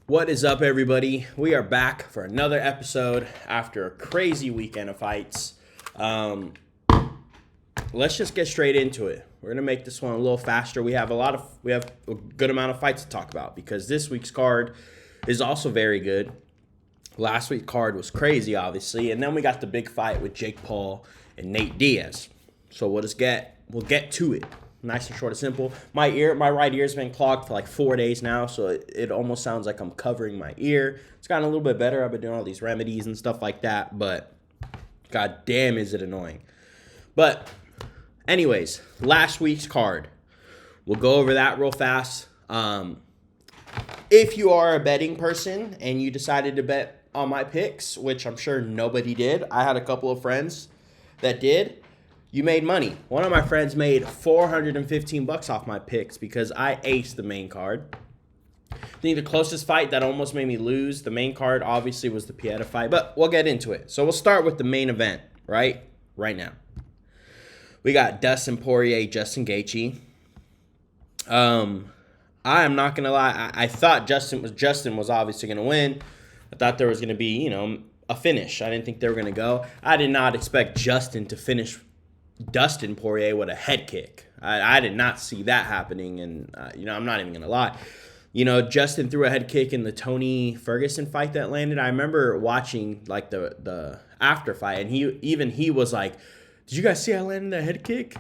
What is up, everybody? We are back for another episode after a crazy weekend of fights. Let's just get straight into it. We're gonna make this one a little faster. We have a good amount of fights to talk about because this week's card is also very good. Last week's card was crazy, obviously, and then we got the big fight with Jake Paul and Nate Diaz. So we'll get to it. Nice and short and simple. My right ear's been clogged for like 4 days now, so it almost sounds like I'm covering my ear. It's gotten a little bit better. I've been doing all these remedies and stuff like that, but god damn is it annoying. But anyways, last week's card. We'll go over that real fast. If you are a betting person and you decided to bet on my picks, which I'm sure nobody did, I had a couple of friends that did. You made money. One of my friends made $415 off my picks because I aced the main card. I think the closest fight that almost made me lose, the main card obviously was the Pieta fight, but we'll get into it. So we'll start with the main event, right now. We got Dustin Poirier, Justin Gaethje. I am not gonna lie. I thought Justin was obviously gonna win. I thought there was gonna be, a finish. I didn't think they were gonna go. I did not expect Justin to finish Dustin Poirier with a head kick. I did not see that happening, and I'm not even gonna lie. Justin threw a head kick in the Tony Ferguson fight that landed. I remember watching like the after fight, and he was like, "Did you guys see I landed that head kick?"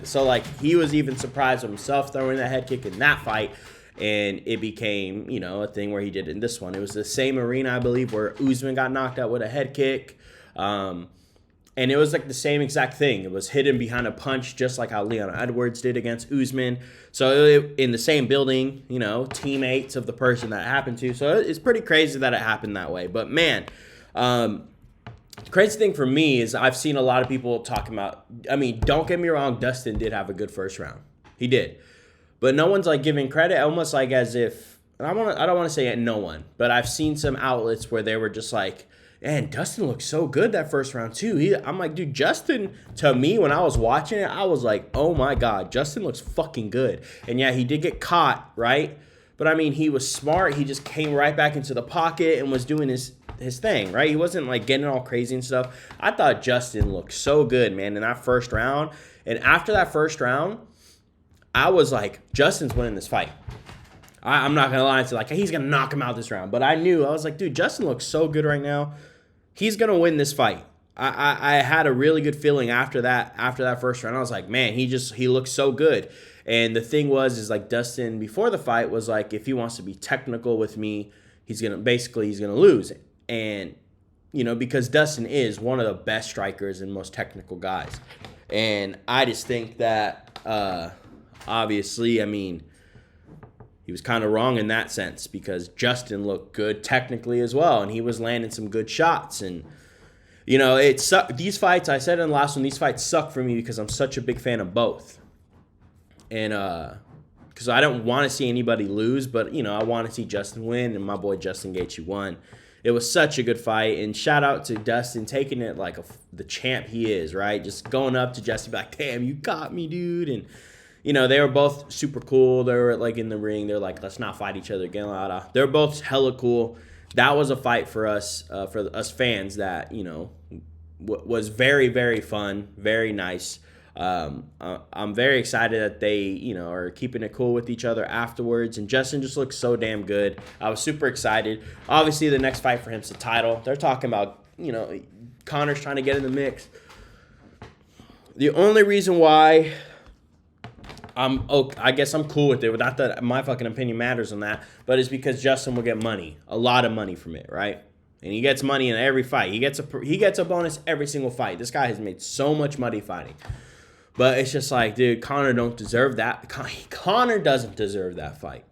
So like he was even surprised of himself throwing that head kick in that fight, and it became a thing where he did it in this one. It was the same arena, I believe, where Usman got knocked out with a head kick. And it was like the same exact thing. It was hidden behind a punch, just like how Leon Edwards did against Usman. So in the same building, teammates of the person that it happened to. So it's pretty crazy that it happened that way. But man, the crazy thing for me is I've seen a lot of people talking about, don't get me wrong, Dustin did have a good first round. He did. But no one's like giving credit, almost like as if, I don't want to say no one, but I've seen some outlets where they were just like, and Dustin looked so good that first round too. I'm like, dude, Justin, to me, when I was watching it, I was like, oh my God, Justin looks fucking good. And yeah, he did get caught, right? But he was smart. He just came right back into the pocket and was doing his thing, right? He wasn't like getting all crazy and stuff. I thought Justin looked so good, man, in that first round. And after that first round, I was like, Justin's winning this fight. I'm not going to lie. It's like, he's going to knock him out this round. But I was like, dude, Justin looks so good right now. He's going to win this fight. I had a really good feeling after that first round. I was like, man, he looks so good. And the thing is like Dustin before the fight was like, if he wants to be technical with me, he's going to lose. And, because Dustin is one of the best strikers and most technical guys. And I just think that, obviously, he was kind of wrong in that sense because Justin looked good technically as well, and he was landing some good shots. And, these fights, I said in the last one, these fights suck for me because I'm such a big fan of both. And because I don't want to see anybody lose, but, I want to see Justin win, and my boy Justin Gaethje won. It was such a good fight, and shout out to Dustin taking it like the champ he is, right? Just going up to Justin, be like, damn, you got me, dude, and they were both super cool. They were like in the ring. They're like, let's not fight each other again. They're both hella cool. That was a fight for us fans that, was very, very fun, very nice. I'm very excited that they, are keeping it cool with each other afterwards. And Justin just looks so damn good. I was super excited. Obviously, the next fight for him is the title. They're talking about, Conor's trying to get in the mix. The only reason why I guess I'm cool with it. Not that my fucking opinion matters on that, but it's because Justin will get money, a lot of money from it, right? And he gets money in every fight. He gets a bonus every single fight. This guy has made so much money fighting, but it's just like, dude, Conor don't deserve that. Conor doesn't deserve that fight.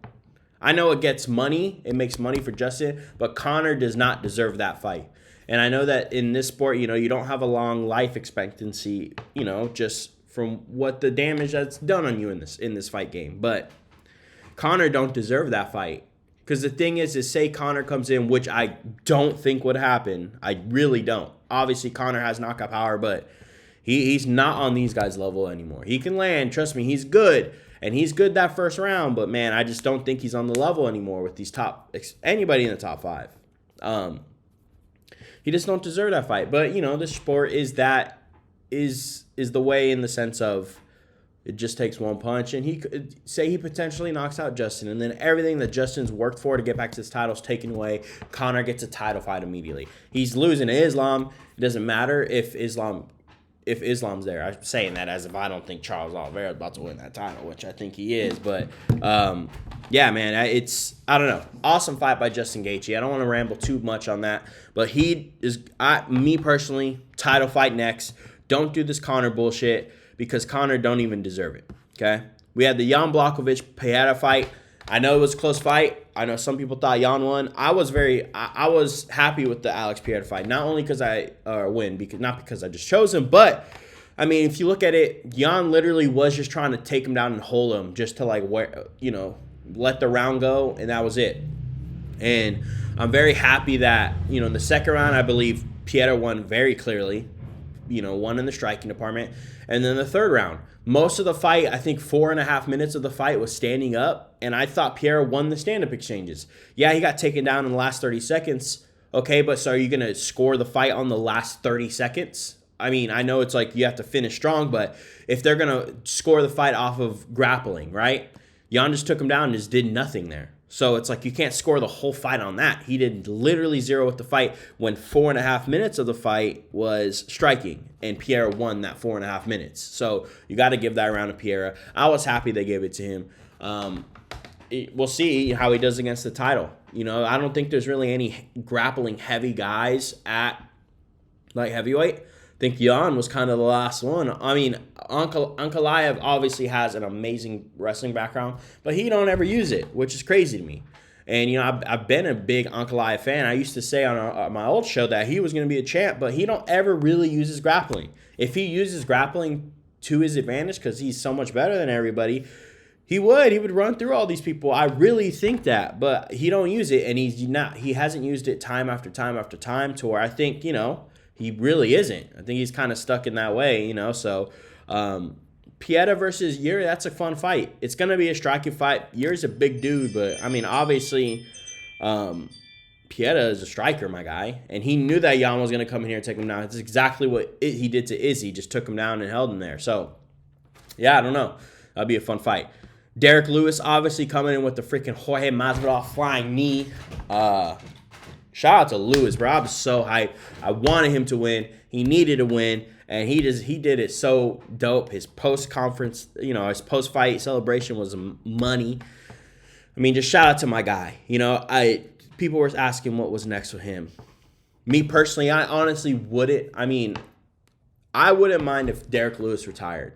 I know it gets money, it makes money for Justin, but Conor does not deserve that fight. And I know that in this sport, you don't have a long life expectancy, just from what the damage that's done on you in this fight game. But Conor don't deserve that fight. Because the thing is say Conor comes in, which I don't think would happen. I really don't. Obviously, Conor has knockout power, but he's not on these guys' level anymore. He can land. Trust me, he's good. And he's good that first round, but man, I just don't think he's on the level anymore with these anybody in the top 5. He just don't deserve that fight. But, the sport is the way, in the sense of it just takes one punch. And he could say he potentially knocks out Justin, and then everything that Justin's worked for to get back to his title is taken away. Conor gets a title fight immediately. He's losing to Islam. It doesn't matter if Islam's there. I'm saying that as if I don't think Charles Oliveira is about to win that title, which I think he is. But, yeah, man, I don't know. Awesome fight by Justin Gaethje. I don't want to ramble too much on that. But me personally, title fight next. Don't do this Conor bullshit, because Conor don't even deserve it, okay? We had the Jan Blachowicz-Pieta fight. I know it was a close fight. I know some people thought Jan won. I was happy with the Alex Pieta fight, not only because not because I just chose him, but I mean, if you look at it, Jan literally was just trying to take him down and hold him, just to let the round go, and that was it. And I'm very happy that in the second round, I believe Pieta won very clearly. Won in the striking department. And then the third round, most of the fight, I think 4.5 minutes of the fight was standing up, and I thought Pierre won the stand-up exchanges. Yeah, he got taken down in the last 30 seconds. Okay, but so are you going to score the fight on the last 30 seconds? I mean, I know it's like you have to finish strong, but if they're going to score the fight off of grappling, right? Jan just took him down and just did nothing there. So it's like you can't score the whole fight on that. He did literally zero with the fight when 4.5 minutes of the fight was striking, and Pierre won that 4.5 minutes. So you got to give that round to Pierre. I was happy they gave it to him. We'll see how he does against the title. I don't think there's really any grappling heavy guys at light heavyweight. I think Jan was kind of the last one. I mean, Ankalaev obviously has an amazing wrestling background, but he don't ever use it, which is crazy to me. And, I've been a big Ankalaev fan. I used to say on my old show that he was going to be a champ, but he don't ever really use his grappling. If he uses grappling to his advantage because he's so much better than everybody, he would run through all these people. I really think that, but he don't use it, and he hasn't used it time after time after time, to where I think, he really isn't. I think he's kind of stuck in that way, So, Pieta versus Yuri, that's a fun fight. It's going to be a striking fight. Yuri's a big dude, but, I mean, obviously, Pieta is a striker, my guy. And he knew that Jan was going to come in here and take him down. It's exactly what he did to Izzy. Just took him down and held him there. So, yeah, I don't know. That'll be a fun fight. Derek Lewis obviously coming in with the freaking Jorge Masvidal flying knee. Shout out to Lewis, bro. I was so hyped. I wanted him to win. He needed to win, and he did it so dope. His post-conference, his post-fight celebration was money. I mean, just shout out to my guy. People were asking what was next with him. Me personally, I honestly wouldn't. I mean, I wouldn't mind if Derek Lewis retired.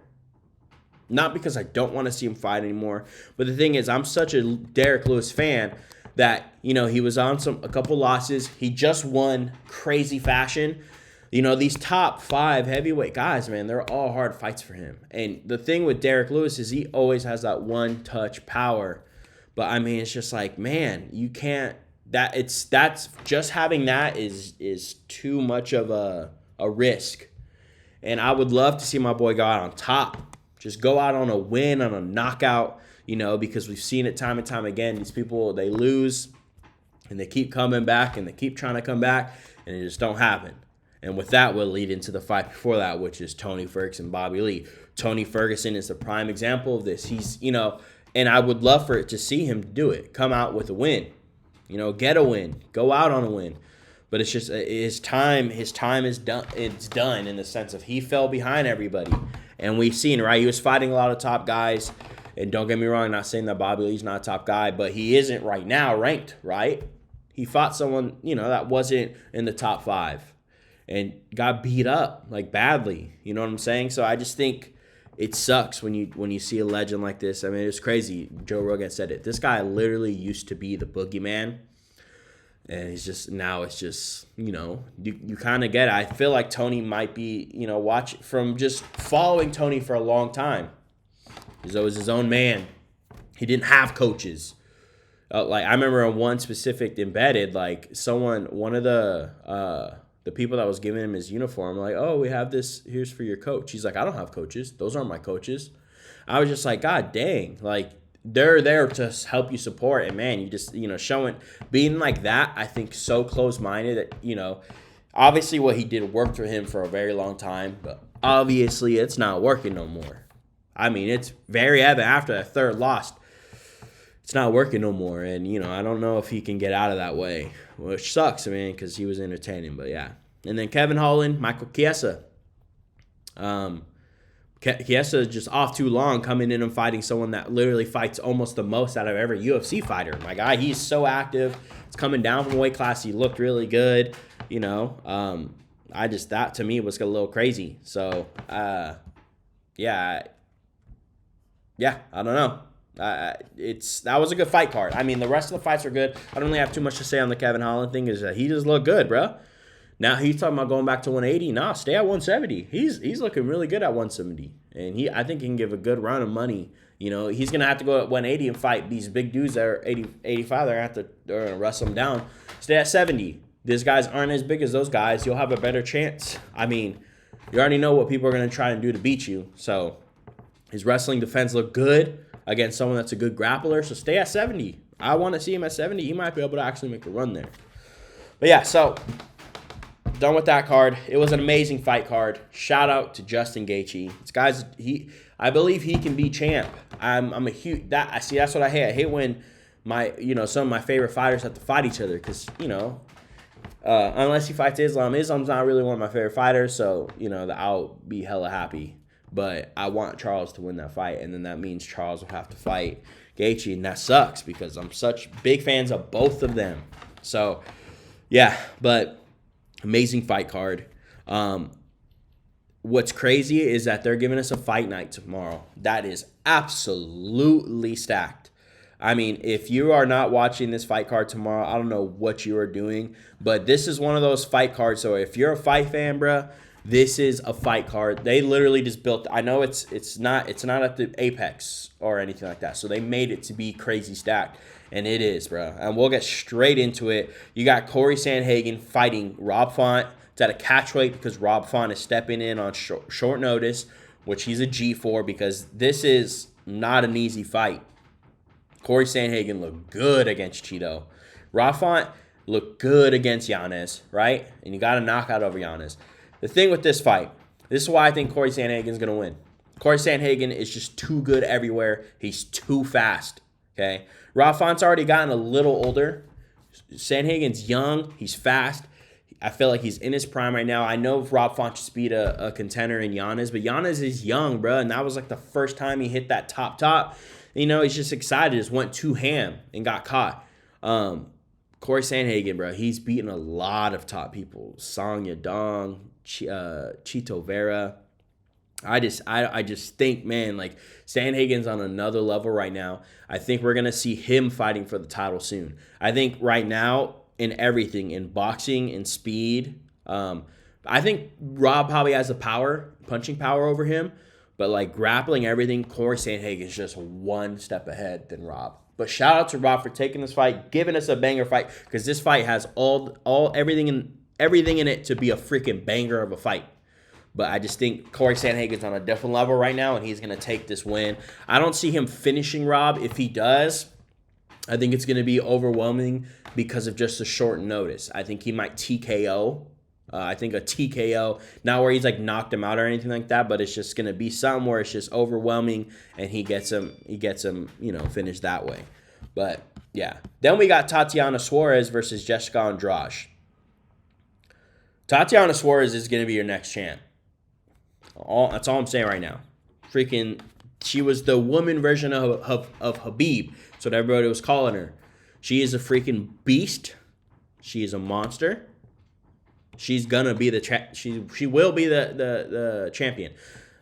Not because I don't want to see him fight anymore, but the thing is, I'm such a Derek Lewis fan that, he was on a couple losses. He just won crazy fashion. These top 5 heavyweight guys, man, they're all hard fights for him. And the thing with Derek Lewis is he always has that one-touch power. But, I mean, it's just like, man, you can't – that's just having that is too much of a risk. And I would love to see my boy go out on top. Just go out on a win, on a knockout. Because we've seen it time and time again. These people, they lose, and they keep coming back, and they keep trying to come back, and it just don't happen. And with that, we'll lead into the fight before that, which is Tony Ferguson, Bobby Lee. Tony Ferguson is the prime example of this. He's, and I would love to see him do it. Come out with a win. Get a win. Go out on a win. But it's just his time is done. It's done in the sense of he fell behind everybody. And we've seen, right? He was fighting a lot of top guys. And don't get me wrong, I'm not saying that Bobby Lee's not a top guy, but he isn't right now ranked, right? He fought someone, that wasn't in the top 5 and got beat up, badly. You know what I'm saying? So I just think it sucks when you see a legend like this. I mean, it's crazy. Joe Rogan said it. This guy literally used to be the boogeyman. And he's just, now it's just, you kind of get it. I feel like Tony might be, watch from just following Tony for a long time. He's always his own man. He didn't have coaches. I remember on one specific embedded, one of the people that was giving him his uniform, oh, we have this, here's for your coach. He's like, I don't have coaches. Those aren't my coaches. I was just like, God dang, like they're there to help you support, and man, you just showing being like that. I think so close-minded that obviously what he did worked for him for a very long time, but obviously it's not working no more. I mean, it's very evident after that third loss. It's not working no more, and I don't know if he can get out of that way, which sucks, man, because he was entertaining. But yeah, and then Kevin Holland, Michael Chiesa. Chiesa is just off too long, coming in and fighting someone that literally fights almost the most out of every UFC fighter. My guy, he's so active. It's coming down from weight class. He looked really good. That to me was a little crazy. So, yeah, I don't know. That was a good fight card. I mean, the rest of the fights are good. I don't really have too much to say on the Kevin Holland thing. Is that he just looked good, bro. Now he's talking about going back to 180. Nah, stay at 170. He's looking really good at 170, and I think he can give a good round of money. He's gonna have to go at 180 and fight these big dudes that are 80, 85. They're gonna wrestle him down. Stay at 70. These guys aren't as big as those guys. You'll have a better chance. I mean, you already know what people are gonna try and do to beat you. So his wrestling defense looked good against someone that's a good grappler. So stay at 70. I want to see him at 70. He might be able to actually make a run there. But yeah, so. Done with that card. It was an amazing fight card. Shout out to Justin Gaethje. This guy's I believe he can be champ. I'm a huge that's what I hate. I hate when some of my favorite fighters have to fight each other because unless he fights Islam's not really one of my favorite fighters. So I'll be hella happy. But I want Charles to win that fight, and then that means Charles will have to fight Gaethje, and that sucks because I'm such big fans of both of them. So yeah, but. Amazing fight card. What's crazy is that they're giving us a fight night tomorrow. That is absolutely stacked. I mean, if you are not watching this fight card tomorrow, I don't know what you are doing. But this is one of those fight cards. So if you're a fight fan, bruh, this is a fight card. They literally just built. I know it's not at the Apex or anything like that. So they made it to be crazy stacked. And it is, bro. And we'll get straight into it. You got Corey Sandhagen fighting Rob Font. It's at a catchweight because Rob Font is stepping in on short notice, which he's a G for because this is not an easy fight. Corey Sandhagen looked good against Cheeto. Rob Font looked good against Yanez, right? And you got a knockout over Yanez. The thing with this fight, this is why I think Corey Sandhagen's going to win. Corey Sandhagen is just too good everywhere. He's too fast, okay? Rob Font's already gotten a little older. Sandhagen's young. He's fast. I feel like he's in his prime right now. I know Rob Font just beat a contender in Yanez, but Yanez is young, bro, and that was like the first time he hit that top. He's just excited. Just went too ham and got caught. Corey Sandhagen, bro, he's beaten a lot of top people. Song Yadong, Chito Vera. I just think, man, like Sandhagen's on another level right now. I think we're going to see him fighting for the title soon. I think right now in everything, in boxing, in speed, I think Rob probably has the punching power over him. But like grappling, everything, Corey Sandhagen is just one step ahead than Rob. But shout out to Rob for taking this fight, giving us a banger fight, because this fight has everything in it to be a freaking banger of a fight. But I just think Corey Sandhagen's on a different level right now, and he's going to take this win. I don't see him finishing Rob. If he does, I think it's going to be overwhelming because of just the short notice. I think he might TKO. I think a TKO, not where he's like knocked him out or anything like that, but it's just going to be something where it's just overwhelming, and he gets him, finished that way. But yeah. Then we got Tatiana Suarez versus Jessica Andrade. Tatiana Suarez is going to be your next champ. That's all I'm saying right now. She was the woman version of Habib. That's what everybody was calling her. She is a freaking beast. She is a monster. She's gonna be she will be the champion.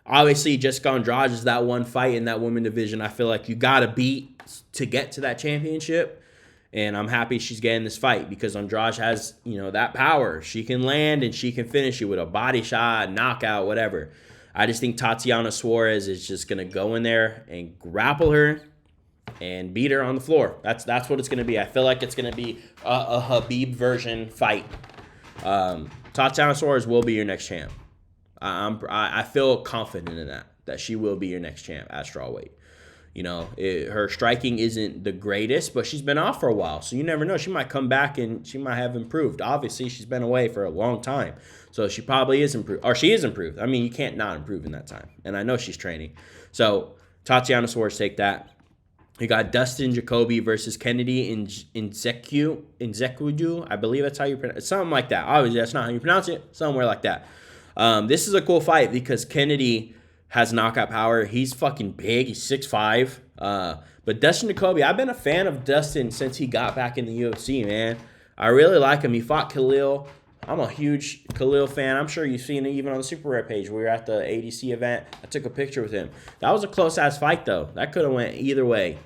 Obviously, Jessica Andrade is that one fight in that women division I feel like you gotta beat to get to that championship. And I'm happy she's getting this fight because Andrade has, that power. She can land and she can finish you with a body shot, knockout, whatever. I just think Tatiana Suarez is just going to go in there and grapple her and beat her on the floor. That's what it's going to be. I feel like it's going to be a Habib version fight. Tatiana Suarez will be your next champ. I feel confident in that. that she will be your next champ at strawweight. You know, her striking isn't the greatest, but she's been off for a while. So you never know. She might come back and she might have improved. Obviously, she's been away for a long time. So she probably is improved. Or she is improved. I mean, you can't not improve in that time. And I know she's training. So Tatiana Suarez take that. You got Dustin Jacoby versus Kennedy Nzechukwu. I believe that's how you pronounce it. Something like that. Obviously, that's not how you pronounce it. Somewhere like that. This is a cool fight because Kennedy has knockout power. He's fucking big. He's 6'5". But Dustin Jacoby, I've been a fan of Dustin since he got back in the UFC, man. I really like him. He fought Khalil. I'm a huge Khalil fan. I'm sure you've seen it even on the Super Rare page. We were at the ADC event. I took a picture with him. That was a close-ass fight, though. That could have went either way.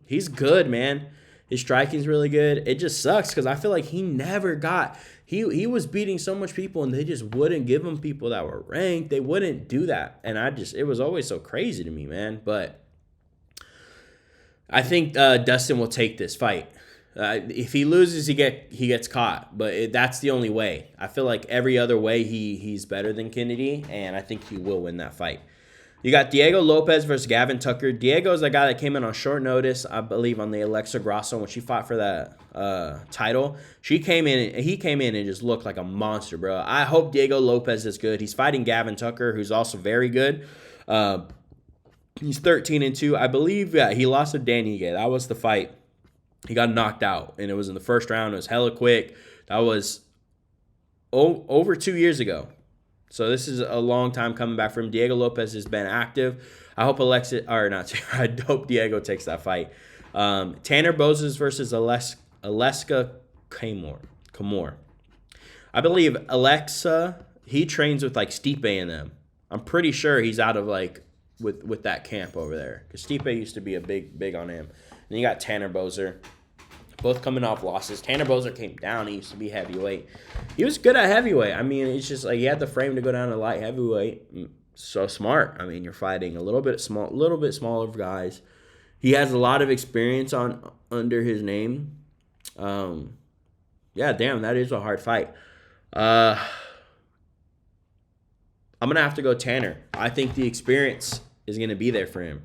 He's good, man. His striking's really good. It just sucks because I feel like he never got... He was beating so much people, and they just wouldn't give him people that were ranked. They wouldn't do that. And it was always so crazy to me, man. But I think Dustin will take this fight. If he loses, he gets caught. But that's the only way. I feel like every other way he's better than Kennedy, and I think he will win that fight. You got Diego Lopez versus Gavin Tucker. Diego's the guy that came in on short notice, I believe, on the Alexa Grasso when she fought for that title. He came in and just looked like a monster, bro. I hope Diego Lopez is good. He's fighting Gavin Tucker, who's also very good. He's 13-2. I believe, yeah, he lost to Danny Gay. That was the fight. He got knocked out, and it was in the first round. It was hella quick. That was over 2 years ago. So this is a long time coming back from him. Diego Lopez has been active. I hope I hope Diego takes that fight. Tanner Bozes versus Aleska Kamor. I believe Alexa, he trains with like Stipe and them. I'm pretty sure he's out of like with that camp over there. Because Stipe used to be a big on him. Then you got Tanner Bozer. Both coming off losses. Tanner Bozer came down. He used to be heavyweight. He was good at heavyweight. I mean, it's just like he had the frame to go down to light heavyweight. So smart. I mean, you're fighting a little bit smaller guys. He has a lot of experience under his name. Yeah, damn, that is a hard fight. I'm gonna have to go Tanner. I think the experience is gonna be there for him.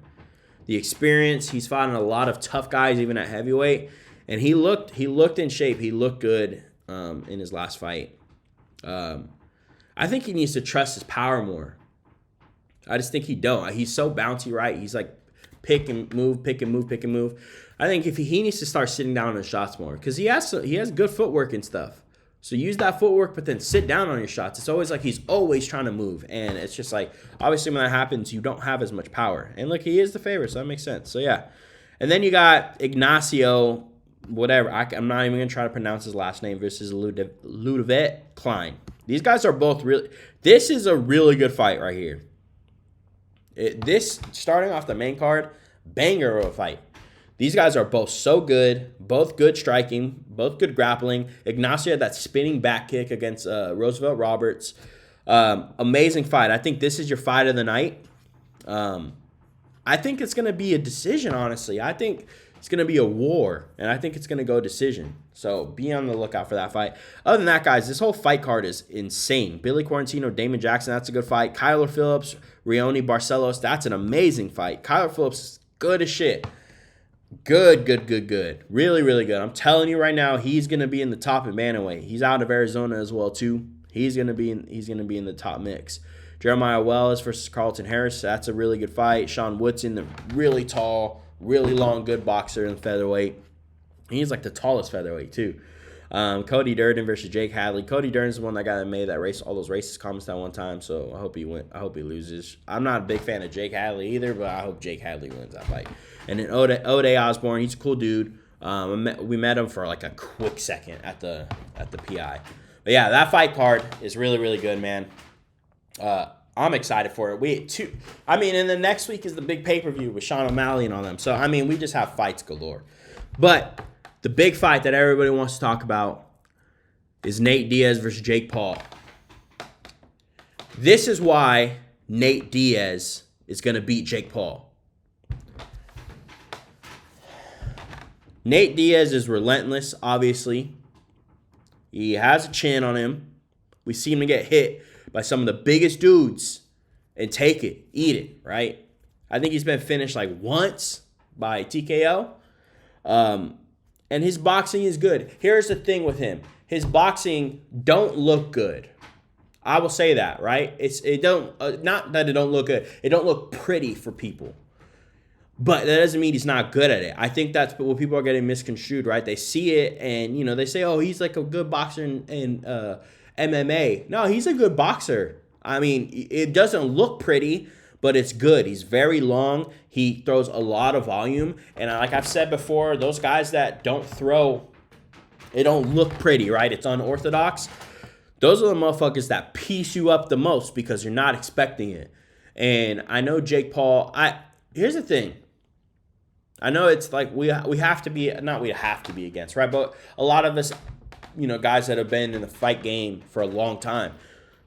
The experience. He's fought a lot of tough guys, even at heavyweight. And he looked in shape. He looked good in his last fight. I think he needs to trust his power more. I just think he don't. He's so bouncy, right? He's like pick and move. I think if he needs to start sitting down on his shots more because he has good footwork and stuff. So use that footwork, but then sit down on your shots. It's always like he's always trying to move, and it's just like obviously when that happens, you don't have as much power. And look, he is the favorite, so that makes sense. So yeah, and then you got Ignacio. Whatever, I'm not even going to try to pronounce his last name versus Ludovic Klein. These guys are both really... This is a really good fight right here. This, starting off the main card, banger of a fight. These guys are both so good, both good striking, both good grappling. Ignacio had that spinning back kick against Roosevelt Roberts. Amazing fight. I think this is your fight of the night. I think it's going to be a decision, honestly. I think... It's going to be a war, and I think it's going to go decision. So be on the lookout for that fight. Other than that, guys, this whole fight card is insane. Billy Quarantino, Damon Jackson, that's a good fight. Kyler Phillips, Rioni Barcelos, that's an amazing fight. Kyler Phillips is good as shit. Good. Really, really good. I'm telling you right now, he's going to be in the top in bantamweight. He's out of Arizona as well, too. He's going to be in the top mix. Jeremiah Wells versus Carlton Harris, that's a really good fight. Sean Woodson, the really tall, really long, good boxer in featherweight. He's like the tallest featherweight, too. Cody Durden versus Jake Hadley. Cody Durden's the one that made that race, all those racist comments that one time, so I hope he loses. I'm not a big fan of Jake Hadley either, but I hope Jake Hadley wins that fight. And then Ode Osborne, he's a cool dude. We met him for like a quick second at the PI. But yeah, that fight card is really, really good, man. I'm excited for it. And the next week is the big pay-per-view with Sean O'Malley and all them. So, we just have fights galore. But the big fight that everybody wants to talk about is Nate Diaz versus Jake Paul. This is why Nate Diaz is going to beat Jake Paul. Nate Diaz is relentless, obviously. He has a chin on him. We've seen him get hit by some of the biggest dudes and take it, eat it, right? I think he's been finished like once by TKO. And his boxing is good. Here's the thing with him. His boxing don't look good. I will say that, right? Not that it don't look good. It don't look pretty for people. But that doesn't mean he's not good at it. I think that's what people are getting misconstrued, right? They see it and, they say, oh, he's like a good boxer in MMA. No, he's a good boxer. I mean, it doesn't look pretty, but it's good. He's very long. He throws a lot of volume. And like I've said before, those guys that don't throw, it don't look pretty, right? It's unorthodox. Those are the motherfuckers that piece you up the most because you're not expecting it. And I know Jake Paul, here's the thing. I know it's like we have to be, not we have to be against, right? But a lot of us, guys that have been in the fight game for a long time,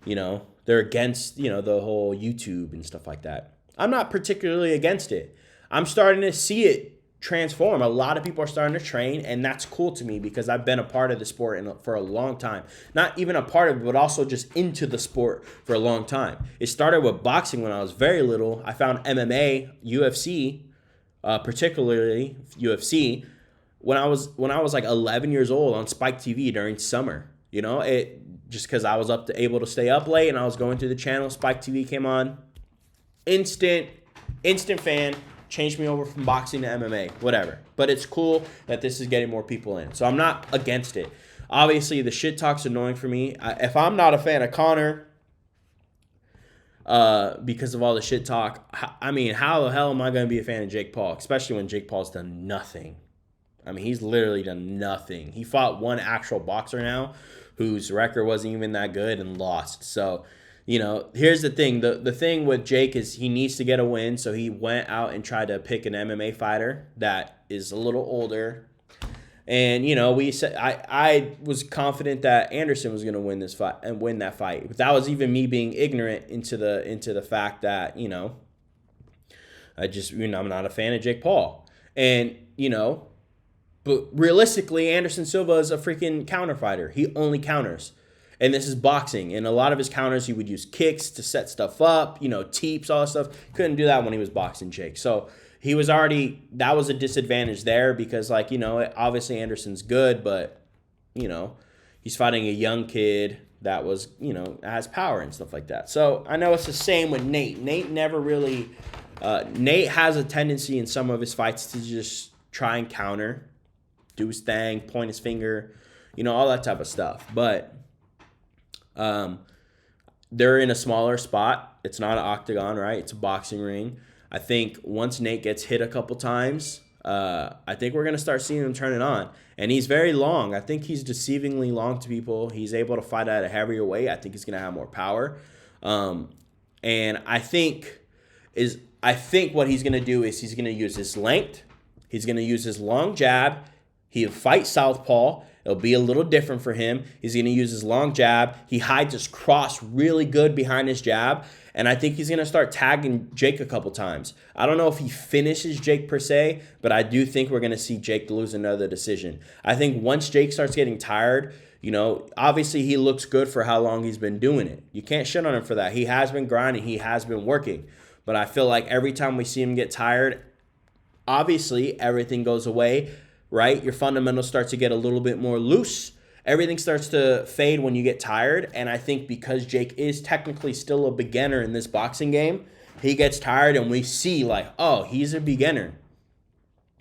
they're against, the whole YouTube and stuff like that. I'm not particularly against it. I'm starting to see it transform. A lot of people are starting to train, and that's cool to me because I've been a part of the sport for a long time. Not even a part of it, but also just into the sport for a long time. It started with boxing when I was very little. I found MMA, UFC, particularly UFC, when I was like 11 years old on Spike TV during summer. It just because I was able to stay up late and I was going through the channel. Spike TV came on. Instant fan. Changed me over from boxing to MMA, whatever. But it's cool that this is getting more people in. So I'm not against it. Obviously, the shit talk's annoying for me. If I'm not a fan of Conor because of all the shit talk, I mean, how the hell am I going to be a fan of Jake Paul? Especially when Jake Paul's done nothing. I mean, he's literally done nothing. He fought one actual boxer now whose record wasn't even that good and lost. So, here's the thing. The thing with Jake is he needs to get a win, so he went out and tried to pick an MMA fighter that is a little older. And, we said I was confident that Anderson was going to win this fight and win that fight. But that was even me being ignorant into the fact that, I'm not a fan of Jake Paul. And, but realistically, Anderson Silva is a freaking counter fighter. He only counters. And this is boxing. And a lot of his counters, he would use kicks to set stuff up, teeps, all that stuff. Couldn't do that when he was boxing Jake. So he was that was a disadvantage there because, obviously Anderson's good, but, he's fighting a young kid that was, has power and stuff like that. So I know it's the same with Nate. Nate never really, Nate has a tendency in some of his fights to just try and counter, do his thing, point his finger, all that type of stuff. But they're in a smaller spot. It's not an octagon, right? It's a boxing ring. I think once Nate gets hit a couple times, I think we're going to start seeing him turn it on. And he's very long. I think he's deceivingly long to people. He's able to fight at a heavier weight. I think he's going to have more power. And I think what he's going to do is he's going to use his length. He's going to use his long jab. He'll fight southpaw. It'll be a little different for him. He's going to use his long jab. He hides his cross really good behind his jab. And I think he's going to start tagging Jake a couple times. I don't know if he finishes Jake per se, but I do think we're going to see Jake lose another decision. I think once Jake starts getting tired, obviously he looks good for how long he's been doing it. You can't shit on him for that. He has been grinding. He has been working. But I feel like every time we see him get tired, obviously everything goes away. Right? Your fundamentals start to get a little bit more loose. Everything starts to fade when you get tired. And I think because Jake is technically still a beginner in this boxing game, he gets tired and we see oh, he's a beginner.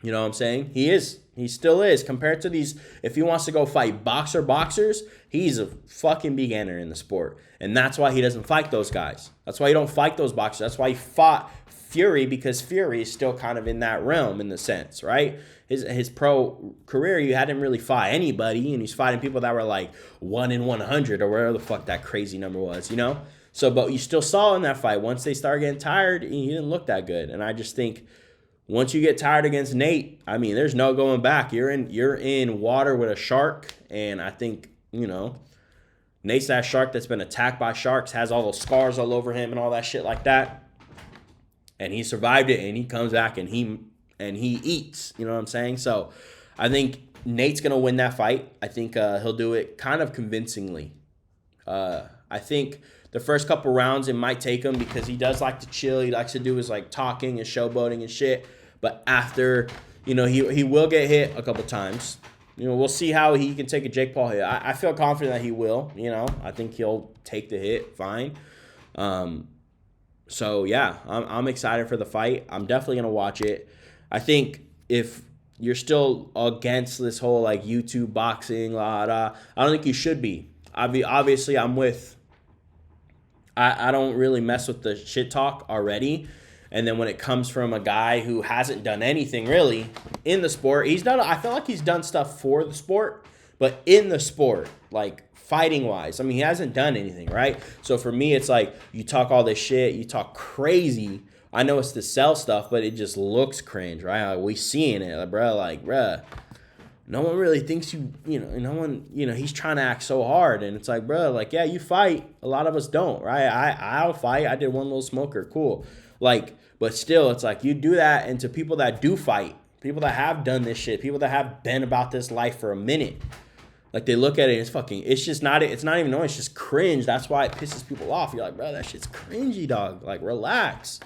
You know what I'm saying? He is. He still is. Compared to these, if he wants to go fight boxers, he's a fucking beginner in the sport. And that's why he doesn't fight those guys. That's why he don't fight those boxers. That's why he fought Fury, because Fury is still kind of in that realm in the sense, right? His pro career, you hadn't really fought anybody, and he's fighting people that were 1 in 100 or whatever the fuck that crazy number was, So, but you still saw in that fight, once they started getting tired, he didn't look that good. And I just think once you get tired against Nate, I mean, there's no going back. You're in water with a shark, and I think, Nate's that shark that's been attacked by sharks, has all those scars all over him and all that shit like that. And he survived it, and he comes back, and he eats. You know what I'm saying? So I think Nate's going to win that fight. I think he'll do it kind of convincingly. I think the first couple rounds it might take him because he does like to chill. He likes to do his like talking and showboating and shit. But after, he will get hit a couple times. We'll see how he can take a Jake Paul hit. I feel confident that he will. I think he'll take the hit fine. So yeah, I'm excited for the fight. I'm definitely gonna watch it. I think if you're still against this whole like YouTube boxing, I don't think you should be. Obviously, I'm with. I don't really mess with the shit talk already. And then when it comes from a guy who hasn't done anything really in the sport, I feel like he's done stuff for the sport, but in the sport, like fighting wise, I mean, he hasn't done anything, right? So for me, it's like you talk all this shit, you talk crazy. I know it's to sell stuff, but it just looks cringe, right? Like we seeing it, like, bruh, no one really thinks no one, he's trying to act so hard. And it's like, bruh, like, yeah, you fight. A lot of us don't, right? I'll fight. I did one little smoker. Cool. Like, but still, it's like you do that. And to people that do fight, people that have done this shit, people that have been about this life for a minute, like they look at it and it's not even annoying. It's just cringe. That's why it pisses people off. You're like, bro, that shit's cringy, dog. Like, relax.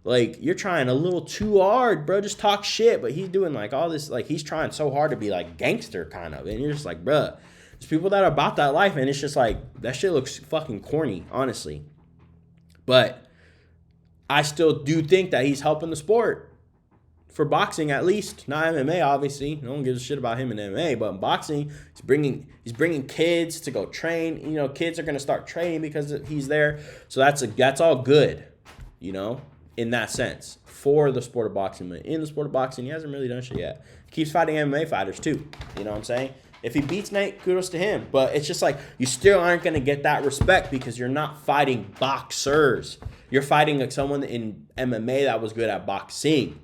Like, you're trying a little too hard, bro. Just talk shit. But he's doing, like, all this. Like, he's trying so hard to be, like, gangster, kind of. And you're just like, bro. There's people that are about that life. And it's just like, that shit looks fucking corny, honestly. But I still do think that he's helping the sport. For boxing, at least. Not MMA, obviously. No one gives a shit about him in MMA. But in boxing, he's bringing kids to go train. Kids are going to start training because he's there. So that's all good, in that sense, for the sport of boxing. But in the sport of boxing, he hasn't really done shit yet. He keeps fighting MMA fighters, too. You know what I'm saying? If he beats Nate, kudos to him. But it's just like, you still aren't going to get that respect because you're not fighting boxers. You're fighting like someone in MMA that was good at boxing.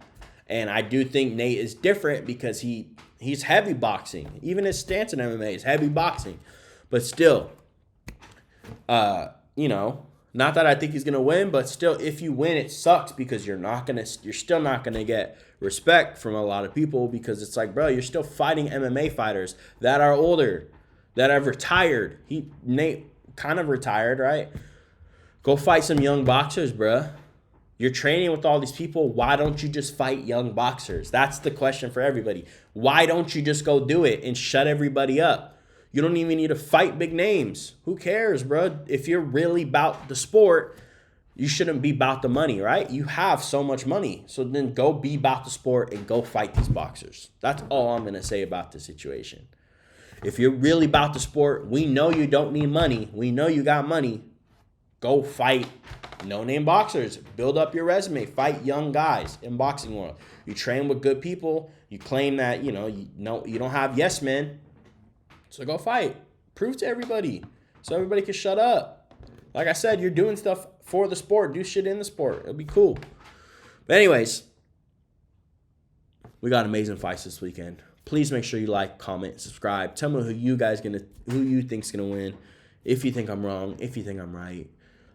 And I do think Nate is different because he's heavy boxing. Even his stance in MMA is heavy boxing. But still, not that I think he's gonna win, but still, if you win, it sucks because you're still not gonna get respect from a lot of people because it's like, bro, you're still fighting MMA fighters that are older, that have retired. Nate kind of retired, right? Go fight some young boxers, bro. You're training with all these people. Why don't you just fight young boxers? That's the question for everybody. Why don't you just go do it and shut everybody up? You don't even need to fight big names. Who cares, bro? If you're really about the sport, you shouldn't be about the money, right? You have so much money. So then go be about the sport and go fight these boxers. That's all I'm going to say about the situation. If you're really about the sport, we know you don't need money. We know you got money. Go fight no-name boxers. Build up your resume. Fight young guys in boxing world. You train with good people. You claim that, you don't have yes men. So go fight. Prove to everybody so everybody can shut up. Like I said, you're doing stuff for the sport. Do shit in the sport. It'll be cool. But anyways, we got amazing fights this weekend. Please make sure you like, comment, subscribe. Tell me who you think's gonna win. If you think I'm wrong, if you think I'm right.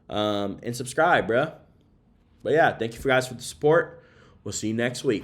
And subscribe, bruh. But yeah, thank you guys for the support. We'll see you next week.